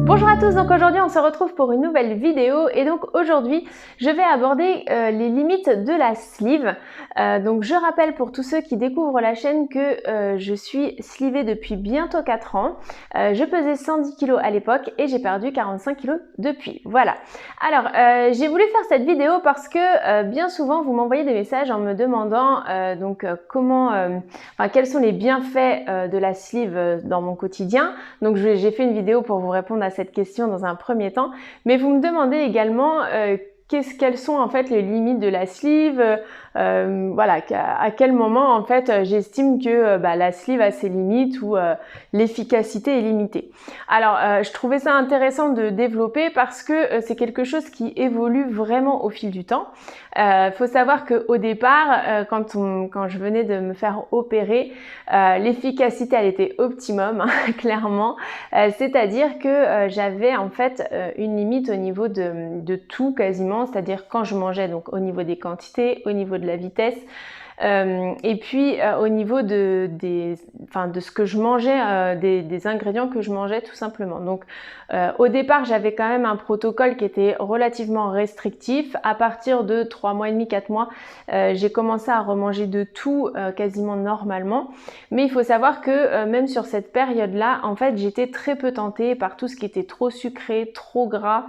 Bonjour à tous, donc aujourd'hui on se retrouve pour une nouvelle vidéo et donc aujourd'hui je vais aborder les limites de la sleeve. Donc je rappelle pour tous ceux qui découvrent la chaîne que je suis sleevée depuis bientôt 4 ans. Je pesais 110 kg à l'époque et j'ai perdu 45 kg depuis. Voilà. Alors j'ai voulu faire cette vidéo parce que bien souvent vous m'envoyez des messages en me demandant quels sont les bienfaits de la sleeve dans mon quotidien. Donc j'ai fait une vidéo pour vous répondre à cette question dans un premier temps, mais vous me demandez également quelles sont en fait les limites de la sleeve, voilà, à quel moment en fait j'estime que la sleeve a ses limites ou l'efficacité est limitée. Alors je trouvais ça intéressant de développer parce que c'est quelque chose qui évolue vraiment au fil du temps. Faut savoir que au départ, quand je venais de me faire opérer, l'efficacité elle était optimum, hein, clairement. C'est-à-dire que j'avais en fait une limite au niveau de tout quasiment, c'est-à-dire quand je mangeais, donc au niveau des quantités, au niveau de la vitesse, et puis au niveau de ce que je mangeais, des ingrédients que je mangeais tout simplement. Donc au départ j'avais quand même un protocole qui était relativement restrictif. À partir de 3 mois et demi, 4 mois, j'ai commencé à remanger de tout quasiment normalement. Mais il faut savoir que même sur cette période-là, en fait j'étais très peu tentée par tout ce qui était trop sucré, trop gras,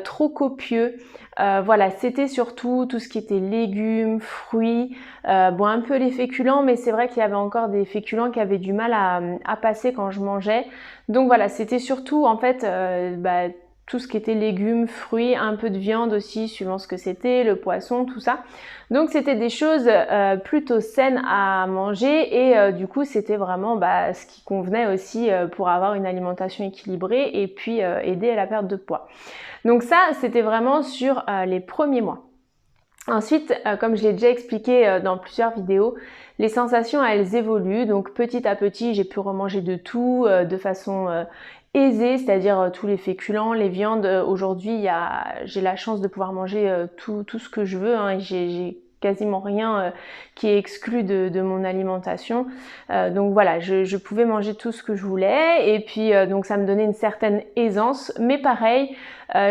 trop copieux. Voilà, c'était surtout tout ce qui était légumes, fruits, un peu les féculents, mais c'est vrai qu'il y avait encore des féculents qui avaient du mal à passer quand je mangeais. Donc voilà, c'était surtout en fait tout ce qui était légumes, fruits, un peu de viande aussi, suivant ce que c'était, le poisson, tout ça. Donc c'était des choses plutôt saines à manger et du coup c'était vraiment ce qui convenait aussi pour avoir une alimentation équilibrée et puis aider à la perte de poids. Donc ça, c'était vraiment sur les premiers mois. Ensuite, comme je l'ai déjà expliqué dans plusieurs vidéos, les sensations elles évoluent. Donc petit à petit, j'ai pu remanger de tout de façon aisée, c'est-à-dire tous les féculents, les viandes. Aujourd'hui, j'ai la chance de pouvoir manger tout ce que je veux, hein, et j'ai quasiment rien qui est exclu de mon alimentation. Donc voilà, je pouvais manger tout ce que je voulais et puis donc ça me donnait une certaine aisance. Mais pareil,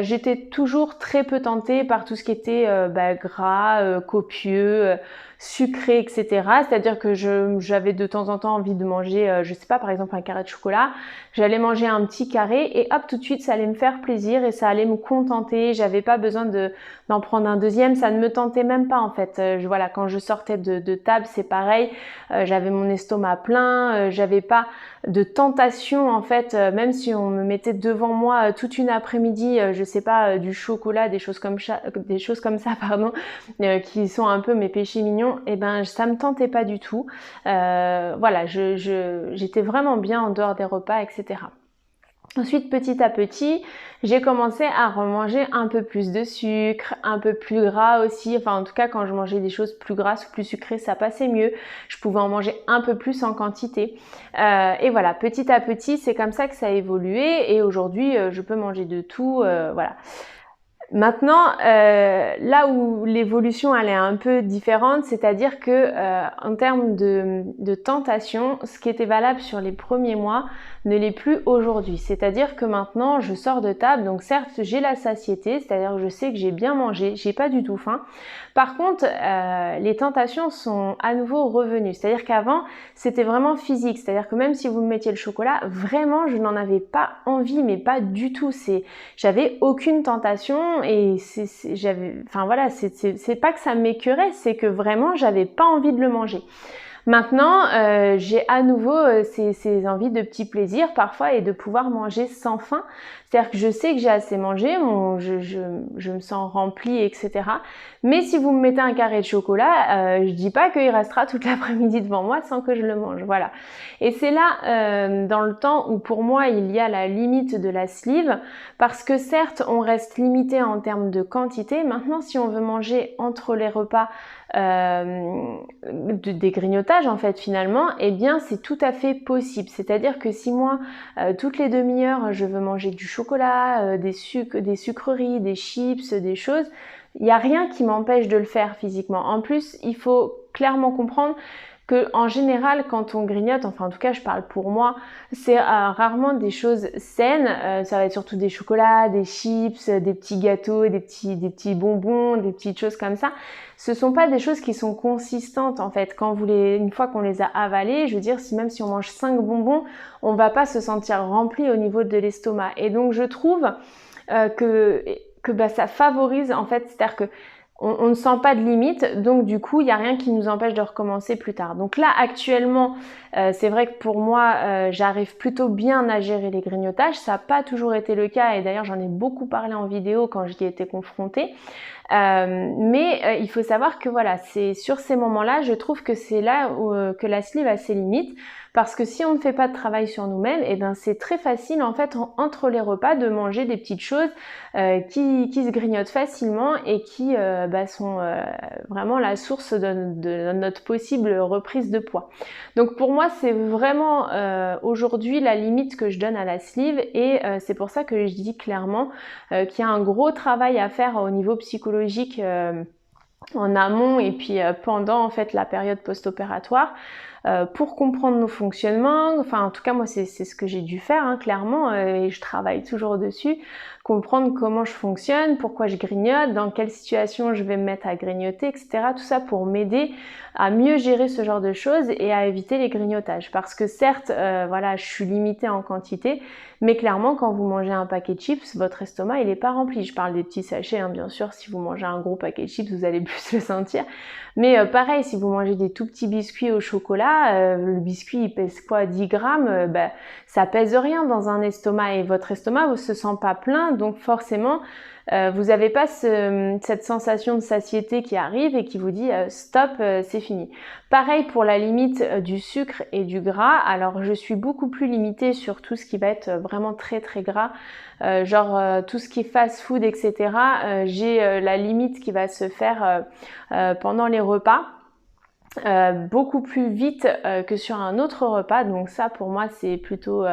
j'étais toujours très peu tentée par tout ce qui était gras, copieux, sucré, etc. C'est-à-dire que j'avais de temps en temps envie de manger, je sais pas, par exemple un carré de chocolat. J'allais manger un petit carré et hop, tout de suite, ça allait me faire plaisir et ça allait me contenter. J'avais pas besoin d'en prendre un deuxième, ça ne me tentait même pas en fait. Voilà, quand je sortais de table, c'est pareil. J'avais mon estomac plein, j'avais pas de tentation en fait, même si on me mettait devant moi toute une après-midi, je sais pas, du chocolat, des choses comme ça, pardon, qui sont un peu mes péchés mignons, et ça me tentait pas du tout. Voilà, j'étais vraiment bien en dehors des repas, etc. Ensuite, petit à petit, j'ai commencé à remanger un peu plus de sucre, un peu plus gras aussi. Enfin, en tout cas, quand je mangeais des choses plus grasses ou plus sucrées, ça passait mieux. Je pouvais en manger un peu plus en quantité. Et voilà, petit à petit, c'est comme ça que ça a évolué. Et aujourd'hui, je peux manger de tout. Voilà. Maintenant, là où l'évolution elle est un peu différente, c'est-à-dire que en termes de tentation, ce qui était valable sur les premiers mois ne l'est plus aujourd'hui. C'est-à-dire que maintenant, je sors de table, donc certes j'ai la satiété, c'est-à-dire que je sais que j'ai bien mangé, j'ai pas du tout faim. Par contre, les tentations sont à nouveau revenues. C'est-à-dire qu'avant, c'était vraiment physique. C'est-à-dire que même si vous me mettiez le chocolat, vraiment, je n'en avais pas envie, mais pas du tout. J'avais aucune tentation et c'est pas que ça m'écœurait, c'est que vraiment, j'avais pas envie de le manger. Maintenant, j'ai à nouveau ces envies de petits plaisirs parfois et de pouvoir manger sans faim. C'est-à-dire que je sais que j'ai assez mangé, je me sens remplie, etc. Mais si vous me mettez un carré de chocolat, je dis pas qu'il restera toute l'après-midi devant moi sans que je le mange. Voilà. Et c'est là, dans le temps où pour moi il y a la limite de la sleeve, parce que certes on reste limité en termes de quantité. Maintenant, si on veut manger entre les repas des grignotages en fait finalement, eh bien c'est tout à fait possible. C'est-à-dire que si moi toutes les demi-heures je veux manger du chocolat, des sucreries, des chips, des choses, il n'y a rien qui m'empêche de le faire physiquement. En plus, il faut clairement comprendre que en général quand on grignote, enfin en tout cas je parle pour moi, c'est rarement des choses saines. Ça va être surtout des chocolats, des chips, des petits gâteaux, des petits bonbons, des petites choses comme ça. Ce sont pas des choses qui sont consistantes en fait. Une fois qu'on les a avalés, je veux dire, même si on mange 5 bonbons, on va pas se sentir rempli au niveau de l'estomac. Et donc je trouve que ça favorise en fait, c'est-à-dire que on ne sent pas de limite, donc du coup il n'y a rien qui nous empêche de recommencer plus tard. Donc là actuellement c'est vrai que pour moi j'arrive plutôt bien à gérer les grignotages, ça n'a pas toujours été le cas et d'ailleurs j'en ai beaucoup parlé en vidéo quand j'y étais confrontée. Mais il faut savoir que voilà, c'est sur ces moments-là, je trouve que c'est là que la sleeve a ses limites, parce que si on ne fait pas de travail sur nous-mêmes, et ben c'est très facile en fait entre les repas de manger des petites choses qui se grignotent facilement et qui sont vraiment la source de notre possible reprise de poids. Donc pour moi c'est vraiment aujourd'hui la limite que je donne à la sleeve et c'est pour ça que je dis clairement qu'il y a un gros travail à faire au niveau psychologique en amont et puis pendant en fait la période post-opératoire pour comprendre nos fonctionnements. Enfin en tout cas moi c'est ce que j'ai dû faire hein, clairement et je travaille toujours dessus, comprendre comment je fonctionne, pourquoi je grignote, dans quelle situation je vais me mettre à grignoter, etc. Tout ça pour m'aider à mieux gérer ce genre de choses et à éviter les grignotages. Parce que certes, voilà, je suis limitée en quantité, mais clairement, quand vous mangez un paquet de chips, votre estomac, il n'est pas rempli. Je parle des petits sachets, hein, bien sûr, si vous mangez un gros paquet de chips, vous allez plus le sentir. Mais pareil, si vous mangez des tout petits biscuits au chocolat, le biscuit, il pèse quoi, 10 grammes, ça pèse rien dans un estomac et votre estomac ne se sent pas plein, donc forcément, vous n'avez pas cette sensation de satiété qui arrive et qui vous dit stop, c'est fini. Pareil pour la limite du sucre et du gras. Alors je suis beaucoup plus limitée sur tout ce qui va être vraiment très très gras, tout ce qui est fast food, etc. J'ai la limite qui va se faire pendant les repas. Beaucoup plus vite que sur un autre repas, donc ça pour moi c'est plutôt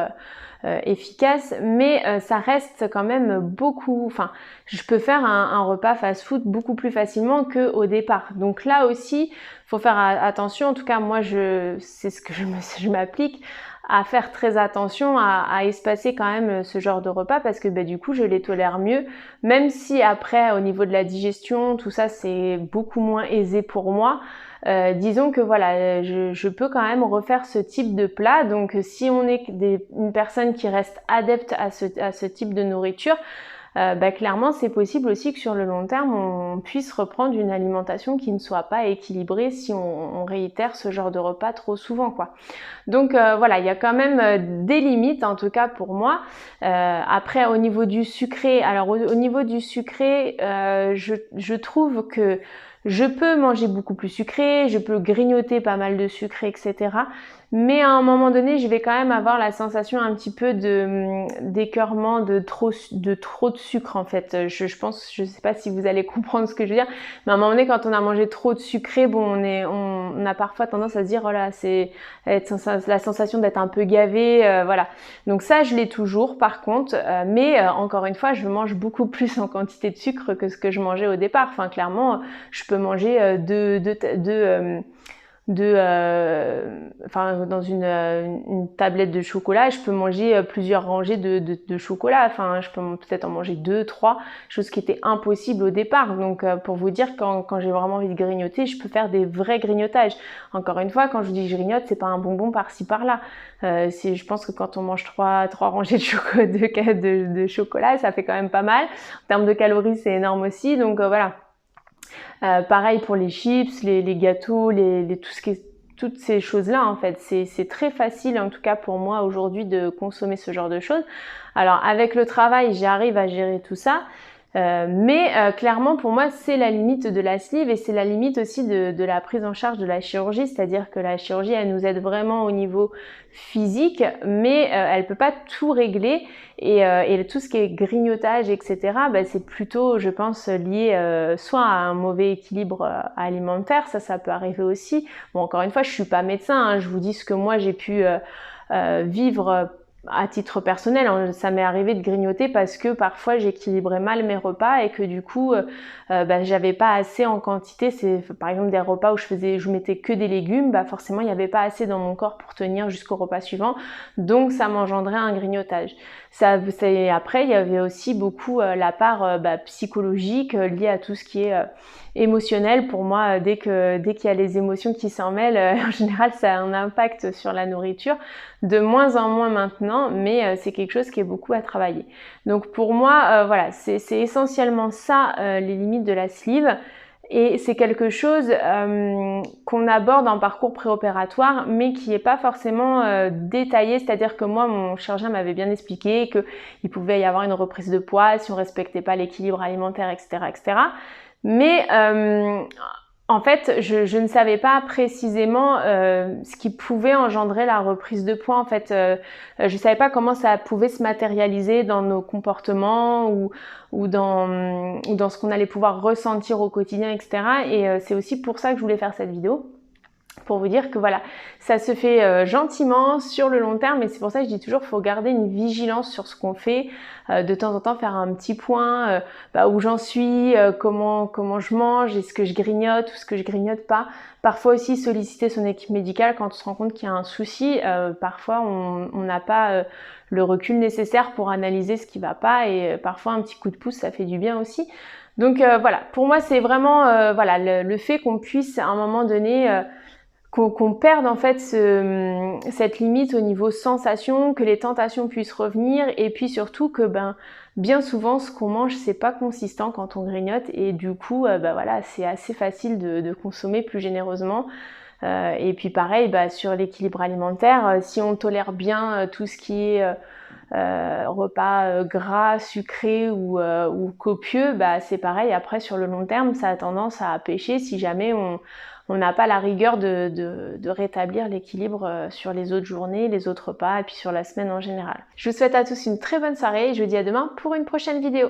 efficace, mais ça reste quand même beaucoup, enfin je peux faire un repas fast-food beaucoup plus facilement qu'au départ, donc là aussi faut faire attention, en tout cas moi c'est ce que je m'applique à faire très attention à espacer quand même ce genre de repas parce que du coup je les tolère mieux, même si après au niveau de la digestion tout ça c'est beaucoup moins aisé pour moi. Disons que voilà, je peux quand même refaire ce type de plat. Donc si on est une personne qui reste adepte à ce type de nourriture, clairement c'est possible aussi que sur le long terme on puisse reprendre une alimentation qui ne soit pas équilibrée si on réitère ce genre de repas trop souvent quoi. Donc voilà, il y a quand même des limites en tout cas pour moi. Après au niveau du sucré, alors au niveau du sucré, je trouve que je peux manger beaucoup plus sucré, je peux grignoter pas mal de sucré, etc. Mais à un moment donné, je vais quand même avoir la sensation un petit peu d'écœurement, de trop de sucre en fait. Je pense, je sais pas si vous allez comprendre ce que je veux dire, mais à un moment donné, quand on a mangé trop de sucré, on a parfois tendance à se dire, oh là, c'est la sensation d'être un peu gavé, voilà. Donc ça, je l'ai toujours par contre, mais encore une fois, je mange beaucoup plus en quantité de sucre que ce que je mangeais au départ. Enfin, clairement, je peux manger dans une tablette de chocolat, je peux manger plusieurs rangées de chocolat. Enfin, je peux peut-être en manger 2, 3, chose qui était impossible au départ. Donc, pour vous dire, quand j'ai vraiment envie de grignoter, je peux faire des vrais grignotages. Encore une fois, quand je dis que je grignote, c'est pas un bonbon par-ci par-là. Je pense que quand on mange 3 rangées de chocolat, ça fait quand même pas mal. En termes de calories, c'est énorme aussi. Donc, voilà. Pareil pour les chips, les gâteaux, toutes ces choses-là en fait. C'est très facile en tout cas pour moi aujourd'hui de consommer ce genre de choses. Alors avec le travail, j'arrive à gérer tout ça. Mais clairement pour moi c'est la limite de la sleeve et c'est la limite aussi de la prise en charge de la chirurgie, c'est-à-dire que la chirurgie elle nous aide vraiment au niveau physique mais elle peut pas tout régler et tout ce qui est grignotage etc c'est plutôt je pense lié soit à un mauvais équilibre alimentaire, ça peut arriver aussi. Bon encore une fois je suis pas médecin, hein, je vous dis ce que moi j'ai pu vivre à titre personnel, hein, ça m'est arrivé de grignoter parce que parfois j'équilibrais mal mes repas et que du coup j'avais pas assez en quantité. C'est par exemple des repas où je mettais que des légumes, forcément il n'y avait pas assez dans mon corps pour tenir jusqu'au repas suivant, donc ça m'engendrait un grignotage. Après il y avait aussi beaucoup la part psychologique liée à tout ce qui est émotionnel. Pour moi, dès qu'il y a les émotions qui s'en mêlent, en général ça a un impact sur la nourriture, de moins en moins maintenant, mais c'est quelque chose qui est beaucoup à travailler. Donc pour moi, voilà, c'est essentiellement ça, les limites de la sleeve. Et c'est quelque chose qu'on aborde en parcours préopératoire, mais qui n'est pas forcément détaillé. C'est-à-dire que moi, mon chirurgien m'avait bien expliqué qu'il pouvait y avoir une reprise de poids si on ne respectait pas l'équilibre alimentaire, etc., etc. Mais en fait, je ne savais pas précisément ce qui pouvait engendrer la reprise de poids. En fait, je ne savais pas comment ça pouvait se matérialiser dans nos comportements ou dans ce qu'on allait pouvoir ressentir au quotidien, etc. Et c'est aussi pour ça que je voulais faire cette vidéo. Pour vous dire que voilà, ça se fait gentiment sur le long terme, et c'est pour ça que je dis toujours, il faut garder une vigilance sur ce qu'on fait, de temps en temps faire un petit point, où j'en suis, comment je mange, est-ce que je grignote ou ce que je grignote pas. Parfois aussi solliciter son équipe médicale quand on se rend compte qu'il y a un souci. Parfois on n'a pas le recul nécessaire pour analyser ce qui va pas, et parfois un petit coup de pouce ça fait du bien aussi. Donc voilà, pour moi c'est vraiment voilà, le fait qu'on puisse à un moment donné qu'on perde en fait cette limite au niveau sensation, que les tentations puissent revenir, et puis surtout que bien souvent ce qu'on mange c'est pas consistant quand on grignote, et du coup voilà, c'est assez facile de consommer plus généreusement. Et puis pareil sur l'équilibre alimentaire, si on tolère bien tout ce qui est repas gras, sucrés ou copieux, c'est pareil, après sur le long terme ça a tendance à pêcher si jamais on n'a pas la rigueur de rétablir l'équilibre sur les autres journées, les autres repas et puis sur la semaine en général. Je vous souhaite à tous une très bonne soirée et je vous dis à demain pour une prochaine vidéo.